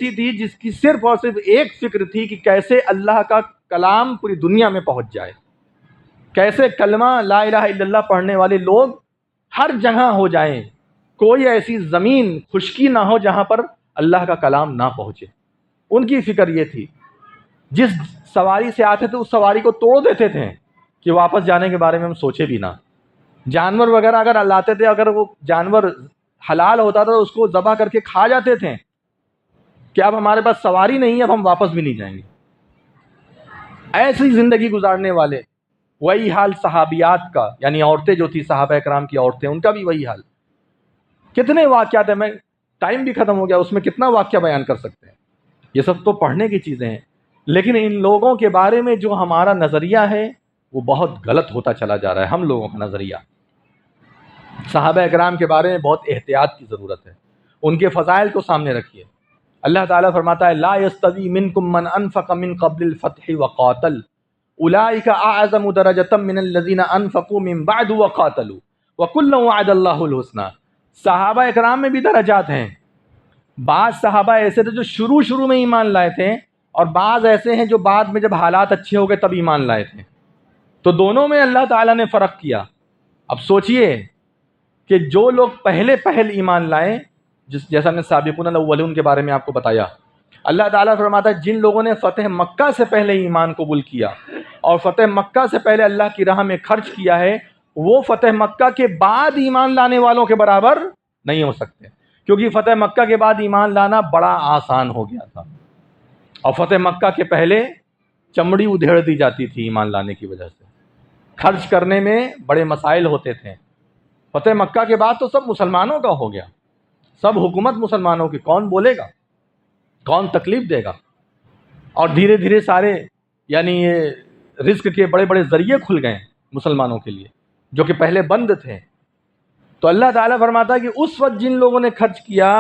بچی تھی جس کی صرف اور صرف ایک فکر تھی کہ کیسے اللہ کا کلام پوری دنیا میں پہنچ جائے، کیسے کلمہ لا الہ الا اللہ پڑھنے والے لوگ ہر جگہ ہو جائیں، کوئی ایسی زمین خشکی نہ ہو جہاں پر اللہ کا کلام نہ پہنچے۔ ان کی فکر یہ تھی، جس سواری سے آتے تھے اس سواری کو توڑ دیتے تھے کہ واپس جانے کے بارے میں ہم سوچے بھی نہ۔ جانور وغیرہ اگر لاتے تھے، اگر وہ جانور حلال ہوتا تھا تو اس کو ذبح کر کے کھا جاتے تھے کہ اب ہمارے پاس سواری نہیں ہے، اب ہم واپس بھی نہیں جائیں گے۔ ایسی زندگی گزارنے والے، وہی حال صحابیات کا، یعنی عورتیں جو تھی صحابہ کرام کی عورتیں، ان کا بھی وہی حال۔ کتنے واقعات ہیں، میں ٹائم بھی ختم ہو گیا، اس میں کتنا واقعہ بیان کر سکتے ہیں، یہ سب تو پڑھنے کی چیزیں ہیں، لیکن ان لوگوں کے بارے میں جو ہمارا نظریہ ہے وہ بہت غلط ہوتا چلا جا رہا ہے۔ ہم لوگوں کا نظریہ صحابہ اکرام کے بارے میں بہت احتیاط کی ضرورت ہے، ان کے فضائل کو سامنے رکھیے۔ اللہ تعالیٰ فرماتا ہے لا یستوی منکم من انفق من قبل الفتح وقاتل اولئک اعظم درجۃ من الذین انفقوا من بعد وقاتلوا وکلا وعد اللہ الحسنی۔ صحابہ اکرام میں بھی درجات ہیں، بعض صحابہ ایسے تھے جو شروع میں ایمان لائے تھے، اور بعض ایسے ہیں جو بعد میں جب حالات اچھے ہو گئے تب ایمان لائے تھے، تو دونوں میں اللہ تعالیٰ نے فرق کیا۔ اب سوچئے کہ جو لوگ پہل ایمان لائے، جیسا میں سابقون الاولون کے بارے میں آپ کو بتایا، اللہ تعالیٰ فرماتا ہے جن لوگوں نے فتح مکہ سے پہلے ایمان قبول کیا اور فتح مکہ سے پہلے اللہ کی راہ میں خرچ کیا ہے، وہ فتح مکہ کے بعد ایمان لانے والوں کے برابر نہیں ہو سکتے، کیونکہ فتح مکہ کے بعد ایمان لانا بڑا آسان ہو گیا تھا، اور فتح مکہ کے پہلے چمڑی ادھیڑ دی جاتی تھی ایمان لانے کی وجہ سے، خرچ کرنے میں بڑے مسائل ہوتے تھے۔ فتح مکہ کے بعد تو سب مسلمانوں کا ہو گیا، سب حکومت مسلمانوں کی، کون بولے گا، کون تکلیف دے گا، اور دھیرے دھیرے سارے یعنی یہ رزق کے بڑے بڑے ذریعے کھل گئے مسلمانوں کے لیے جو کہ پہلے بند تھے۔ تو اللہ تعالیٰ فرماتا ہے کہ اس وقت جن لوگوں نے خرچ کیا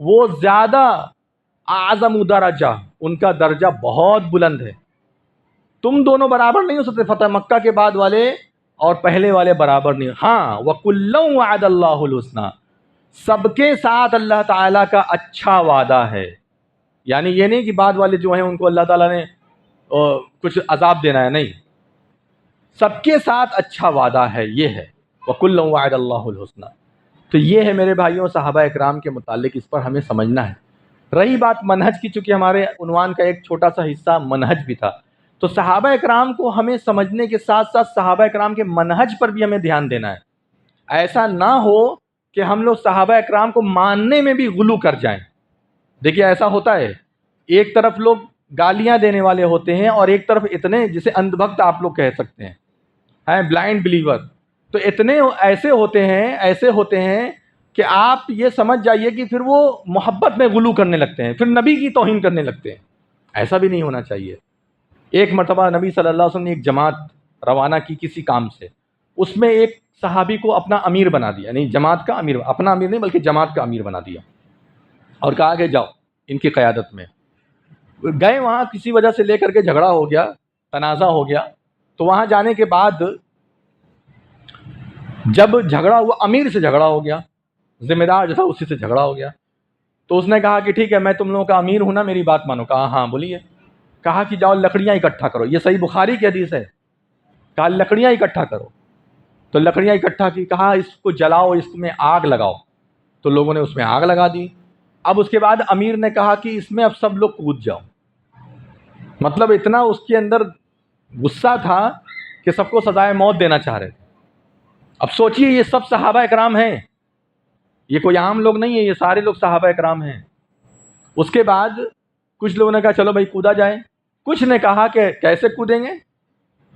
وہ زیادہ اعظم درجہ، ان کا درجہ بہت بلند ہے۔ تم دونوں برابر نہیں ہو سکتے، فتح مکہ کے بعد والے اور پہلے والے برابر نہیں۔ ہاں وَكُلًّا وَعَدَ اللَّهُ الْحُسْنَى، سب کے ساتھ اللہ تعالیٰ کا اچھا وعدہ ہے، یعنی یہ نہیں کہ بعد والے جو ہیں ان کو اللہ تعالیٰ نے کچھ عذاب دینا ہے، نہیں، سب کے ساتھ اچھا وعدہ ہے، یہ ہے وَكُلًّا وَعَدَ اللَّهُ الْحُسْنَى۔ تو یہ ہے میرے بھائیوں صحابہ اکرام کے متعلق، اس پر ہمیں سمجھنا ہے۔ رہی بات منہج کی، چونکہ ہمارے عنوان کا ایک چھوٹا سا حصہ منہج بھی تھا، تو صحابہ اکرام کو ہمیں سمجھنے کے ساتھ ساتھ صحابہ اکرام کے منہج پر بھی ہمیں دھیان دینا ہے۔ ایسا نہ ہو کہ ہم لوگ صحابہ اکرام کو ماننے میں بھی غلو کر جائیں۔ دیکھیے ایسا ہوتا ہے، ایک طرف لوگ گالیاں دینے والے ہوتے ہیں اور ایک طرف اتنے، جسے اندھ بھکت آپ لوگ کہہ سکتے ہیں بلائنڈ بلیور، تو اتنے ایسے ہوتے ہیں کہ آپ یہ سمجھ جائیے کہ پھر وہ محبت میں غلو کرنے لگتے ہیں، پھر نبی کی توہین کرنے لگتے ہیں۔ ایسا بھی نہیں ہونا چاہیے۔ ایک مرتبہ نبی صلی اللہ علیہ وسلم نے ایک جماعت روانہ کی کسی کام سے، اس میں ایک صحابی کو اپنا امیر بنا دیا، نہیں جماعت کا امیر، اپنا امیر نہیں بلکہ جماعت کا امیر بنا دیا، اور کہا کہ جاؤ ان کی قیادت میں۔ گئے وہاں، کسی وجہ سے لے کر کے جھگڑا ہو گیا، تنازع ہو گیا، تو وہاں جانے کے بعد جب جھگڑا ہوا، امیر سے جھگڑا ہو گیا، ذمہ دار جو تھا اسی سے جھگڑا ہو گیا، تو اس نے کہا کہ ٹھیک ہے میں تم لوگوں کا امیر ہوں نا، میری بات مانو۔ کہا ہاں بولیے۔ کہا کہ جاؤ لکڑیاں اکٹھا کرو، یہ صحیح بخاری کی حدیث ہے، کہا لکڑیاں اکٹھا کرو، تو لکڑیاں اکٹھا کی، کہا اس کو جلاؤ، اس میں آگ لگاؤ، تو لوگوں نے اس میں آگ لگا دی۔ اب اس کے بعد امیر نے کہا کہ اس میں اب سب لوگ کود جاؤ، مطلب اتنا اس کے اندر غصہ تھا کہ سب کو سزائے موت دینا چاہ رہے تھے۔ اب سوچئے یہ سب صحابہ اکرام ہیں، یہ کوئی عام لوگ نہیں ہیں، یہ سارے لوگ صحابہ اکرام ہیں۔ اس کے بعد کچھ لوگوں نے کہا چلو بھائی کودا جائے، کچھ نے کہا کہ کیسے کودیں گے،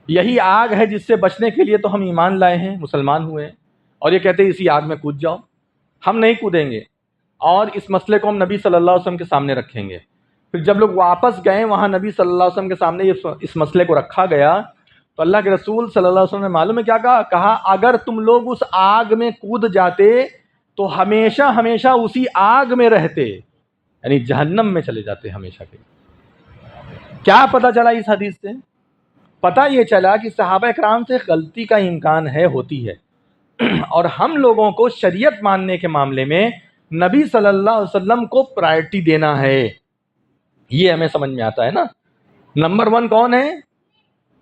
یہی آگ ہے جس سے بچنے کے لیے تو ہم ایمان لائے ہیں، مسلمان ہوئے ہیں، اور یہ کہتے ہیں اسی آگ میں کود جاؤ، ہم نہیں کودیں گے، اور اس مسئلے کو ہم نبی صلی اللہ علیہ وسلم کے سامنے رکھیں گے۔ پھر جب لوگ واپس گئے وہاں نبی صلی اللہ علیہ وسلم کے سامنے اس مسئلے کو رکھا گیا، تو اللہ کے رسول صلی اللہ علیہ وسلم نے معلوم ہے کیا کہا؟ کہا اگر تم لوگ اس آگ میں کود جاتے تو ہمیشہ ہمیشہ اسی آگ میں رہتے، یعنی جہنم میں چلے جاتے ہمیشہ کے۔ کیا پتہ چلا اس حدیث سے؟ پتہ یہ چلا کہ صحابہ اکرام سے غلطی کا امکان ہوتی ہے، اور ہم لوگوں کو شریعت ماننے کے معاملے میں نبی صلی اللہ علیہ وسلم کو پرائرٹی دینا ہے۔ یہ ہمیں سمجھ میں آتا ہے نا. نمبر 1 کون ہے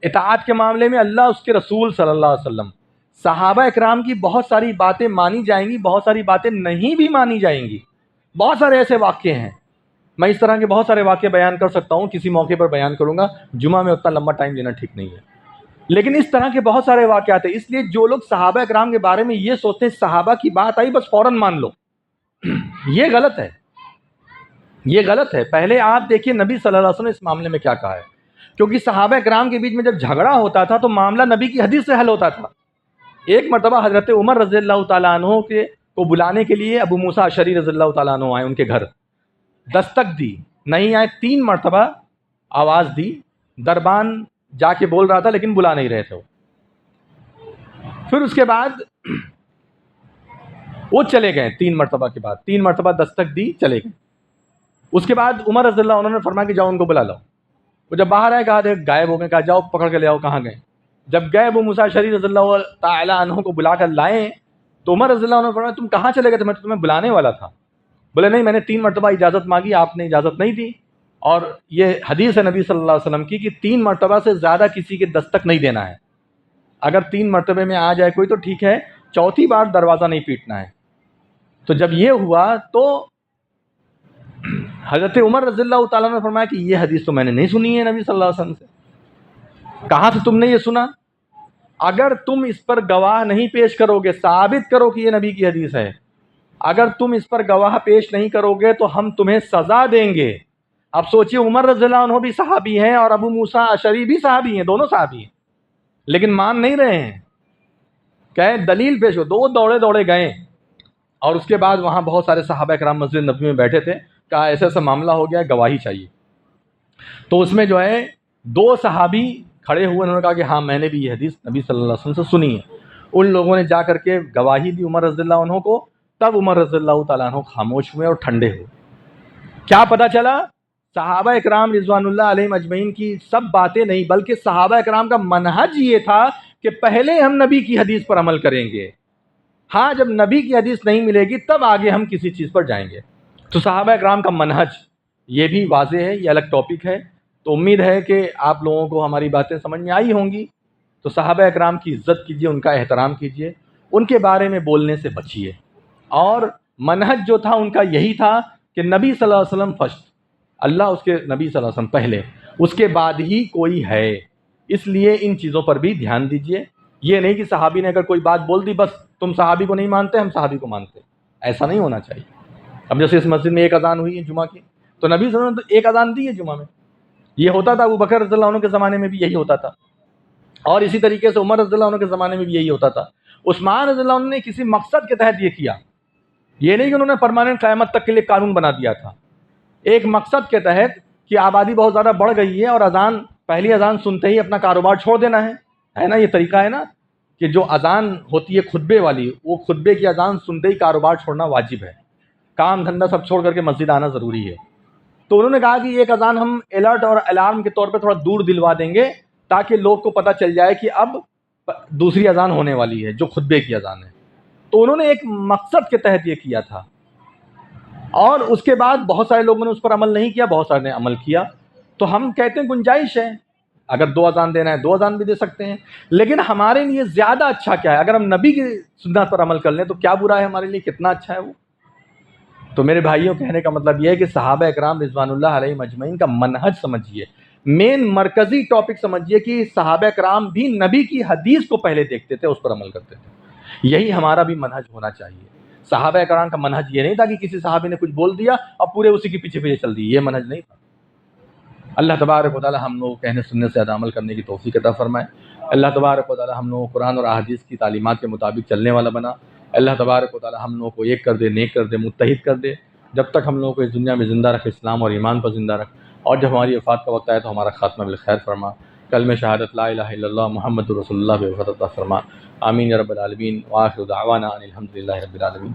اطاعت کے معاملے میں؟ اللہ، اس کے رسول صلی اللہ علیہ وسلم. صحابہ اکرام کی بہت ساری باتیں مانی جائیں گی، بہت ساری باتیں نہیں بھی مانی جائیں گی. بہت سارے ایسے واقعے ہیں، میں اس طرح کے بہت سارے واقعے بیان کر سکتا ہوں، کسی موقع پر بیان کروں گا. جمعہ میں اتنا لمبا ٹائم دینا ٹھیک نہیں ہے. لیکن اس طرح کے بہت سارے واقعات ہیں. اس لیے جو لوگ صحابہ اکرام کے بارے میں یہ سوچتے ہیں صحابہ کی بات آئی بس فوراً مان لو، یہ غلط ہے. یہ غلط ہے. پہلے آپ دیکھیے نبی صلی اللہ علیہ وسلم نے اس معاملے میں کیا کہا ہے. کیونکہ صحابہ اکرام کے بیچ میں جب جھگڑا ہوتا تھا تو معاملہ نبی کی حدیث سے حل ہوتا تھا. ایک مرتبہ حضرت عمر رضی اللہ تعالیٰ عنہ کو بلانے کے لیے ابو موسیٰ اشعری رضی اللہ تعالیٰ عنہ آئے ان کے گھر. دستک دی، نہیں آئے. 3 مرتبہ آواز دی، دربان جا کے بول رہا تھا لیکن بلا نہیں رہے تھے. پھر اس کے بعد وہ چلے گئے. 3 مرتبہ کے بعد 3 مرتبہ دستک دی، چلے گئے. اس کے بعد عمر رضی اللہ عنہ نے فرمایا کہ جاؤ ان کو بلا لاؤ. وہ جب باہر آئے کہا دیکھ غائب ہو گئے. کہا جاؤ پکڑ کے لے آؤ. کہاں گئے؟ جب گئے ابو موسیٰ اشعری رضی اللہ تعالیٰ عنہ کو بلا کر لائے تو عمر رضی اللہ عنہ نے فرمایا تم کہاں چلے گئے تھے؟ میں تمہیں بلانے والا تھا. بولے نہیں، میں نے 3 مرتبہ اجازت مانگی، آپ نے اجازت نہیں دی. اور یہ حدیث ہے نبی صلی اللہ علیہ وسلم کی کہ 3 مرتبہ سے زیادہ کسی کے دستک نہیں دینا ہے. اگر 3 مرتبے میں آ جائے کوئی تو ٹھیک ہے، 4تھی بار دروازہ نہیں پیٹنا ہے. تو جب یہ ہوا تو حضرت عمر رضی اللہ تعالیٰ نے فرمایا کہ یہ حدیث تو میں نے نہیں سنی ہے نبی صلی اللہ علیہ وسلم سے. کہاں سے تم نے یہ سنا؟ اگر تم اس پر گواہ نہیں پیش کرو گے، ثابت کرو کہ یہ نبی کی حدیث ہے، اگر تم اس پر گواہ پیش نہیں کرو گے تو ہم تمہیں سزا دیں گے. اب سوچئے عمر رضی اللہ عنہ بھی صحابی ہیں اور ابو موسیٰ اشعری بھی صحابی ہیں، دونوں صحابی ہیں، لیکن مان نہیں رہے ہیں. کہے دلیل پیش ہو. دو دوڑے دوڑے گئے اور اس کے بعد وہاں بہت سارے صحابہ کرام مسجد نبوی میں بیٹھے تھے. کہا ایسا ایسا معاملہ ہو گیا، گواہی چاہیے. تو اس میں جو ہے 2 صحابی کھڑے ہوئے، انہوں نے کہا کہ ہاں میں نے بھی یہ حدیث نبی صلی اللہ علیہ وسلم سے سنی ہے. ان لوگوں نے جا کر کے گواہی دی عمر رضی اللہ عنہ کو. تب عمر رضی اللہ تعالیٰ عنہ خاموش ہوئے اور ٹھنڈے ہوئے. کیا پتہ چلا؟ صحابہ اکرام رضوان اللہ علیہم اجمعین کی سب باتیں نہیں، بلکہ صحابہ اکرام کا منہج یہ تھا کہ پہلے ہم نبی کی حدیث پر عمل کریں گے، ہاں جب نبی کی حدیث نہیں ملے گی تب آگے ہم کسی چیز پر جائیں گے. تو صحابہ اکرام کا منہج یہ بھی واضح ہے، یہ الگ ٹاپک ہے. تو امید ہے کہ آپ لوگوں کو ہماری باتیں سمجھ میں آئی ہوں گی. تو صحابہ اکرام کی عزت کیجیے، ان کا احترام کیجیے، ان کے بارے میں بولنے سے بچیے. اور منہج جو تھا ان کا یہی تھا کہ نبی صلی اللہ علیہ وسلم فرسٹ، اللہ اس کے نبی صلی اللہ علیہ وسلم پہلے، اس کے بعد ہی کوئی ہے. اس لیے ان چیزوں پر بھی دھیان دیجیے. یہ نہیں کہ صحابی نے اگر کوئی بات بول دی بس تم صحابی کو نہیں مانتے ہم صحابی کو مانتے، ایسا نہیں ہونا چاہیے. اب جیسے اس مسجد میں ایک اذان ہوئی ہے جمعہ کی، تو نبی صلی اللہ علیہ وسلم نے ایک اذان دی ہے جمعہ میں. یہ ہوتا تھا ابو بکر رضی اللہ عنہ کے زمانے میں بھی یہی ہوتا تھا، اور اسی طریقے سے عمر رضی اللہ عنہ کے زمانے میں بھی یہی ہوتا تھا. عثمان رضی اللہ عنہ نے کسی مقصد کے تحت یہ کیا، یہ نہیں کہ انہوں نے پرماننٹ قیامت تک کے لیے قانون بنا دیا تھا. ایک مقصد کے تحت کہ آبادی بہت زیادہ بڑھ گئی ہے اور اذان، پہلی اذان سنتے ہی اپنا کاروبار چھوڑ دینا ہے نا. یہ طریقہ ہے نا کہ جو اذان ہوتی ہے خطبے والی، وہ خطبے کی اذان سنتے ہی کاروبار چھوڑنا واجب ہے، کام دھندا سب چھوڑ کر کے مسجد آنا ضروری ہے. تو انہوں نے کہا کہ ایک اذان ہم الرٹ اور الارم کے طور پہ تھوڑا دور دلوا دیں گے تاکہ لوگ کو پتہ چل جائے کہ اب دوسری اذان ہونے والی ہے جو خطبے کی اذان ہے. تو انہوں نے ایک مقصد کے تحت یہ کیا تھا، اور اس کے بعد بہت سارے لوگوں نے اس پر عمل نہیں کیا، بہت سارے نے عمل کیا. تو ہم کہتے ہیں گنجائش ہے، اگر 2 اذان دینا ہے 2 اذان بھی دے سکتے ہیں. لیکن ہمارے لیے زیادہ اچھا کیا ہے؟ اگر ہم نبی کی سنت پر عمل کر لیں تو کیا برا ہے ہمارے لیے، کتنا اچھا ہے وہ. تو میرے بھائیوں کہنے کا مطلب یہ ہے کہ صحابہ اکرام رضوان اللہ علیہم اجمعین کا منہج سمجھیے، مین مرکزی ٹاپک سمجھیے کہ صحابہ اکرام بھی نبی کی حدیث کو پہلے دیکھتے تھے، اس پر عمل کرتے تھے. یہی ہمارا بھی منہج ہونا چاہیے. صحابہ اکرام کا منہج یہ نہیں تھا کہ کسی صحابی نے کچھ بول دیا اور پورے اسی کے پیچھے پیچھے چل دی، یہ منہج نہیں تھا. اللہ تبارک و تعالی ہم لوگ کہنے سننے سے زیادہ عمل کرنے کی توفیق عطا فرمائے. اللہ تبارک و تعالی ہم لوگوں کو قرآن اور احادیث کی تعلیمات کے مطابق چلنے والا بنا. اللہ تبارک و تعالی ہم لوگوں کو ایک کر دے، نیک کر دے، متحد کر دے. جب تک ہم لوگوں کو اس دنیا میں زندہ رکھ، اسلام اور ایمان پر زندہ رکھ، اور جب ہماری وفات کا وقت آئے تو ہمارا خاتمہ بالخیر فرما. کلمہ شہادت لا الہ الا اللہ محمد رسول اللہ بے وفات عطا فرما. آمین یا رب العالمین. وآخر دعوانا ان الحمد للہ رب العالمین.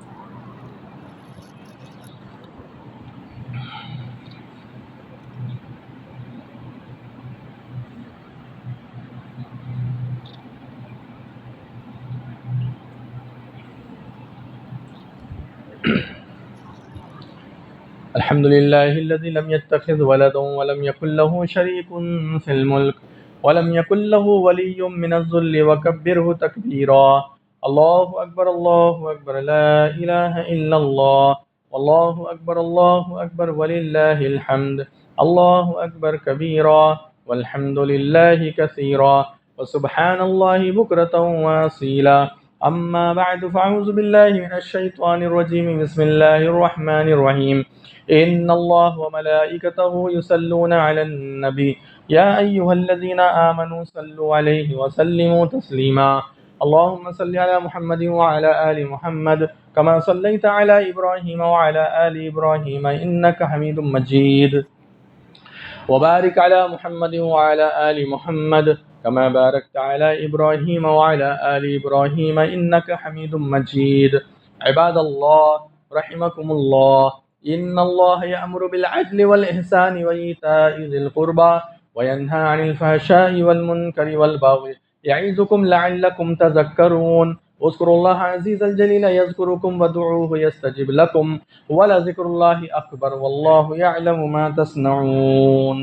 الحمد لله الذي لم يتخذ ولدا ولم يكن له شريك في الملك ولم يكن له ولي من الذل وكبره تكبيرا. الله أكبر لا إله إلا الله والله أكبر ولله الحمد. الله أكبر كبيرا والحمد لله كثيرا وسبحان الله بكرة وأصيلا. أما بعد فأعوذ بالله من الشيطان الرجيم. بسم الله الرحمن الرحيم. إن الله وملائكته يصلون على النبي يا أيها الذين آمنوا صلوا عليه وسلموا تسليما. اللهم صل على محمد وعلى آل محمد كما صليت على إبراهيم وعلى آل إبراهيم إنك حميد مجيد. وبارك على محمد وعلى آل محمد كما باركت على إبراهيم وعلى آل إبراهيم إنك حميد مجيد. عباد الله رحمكم الله، إن الله يأمر بالعدل والإحسان وإيتاء ذي القربى وينهى عن الفحشاء والمنكر والبغي يعظكم لعلكم تذكرون. اذكروا الله عزيز الجليل يذكركم ودعوه يستجب لكم ولذكر الله أكبر والله يعلم ما تصنعون.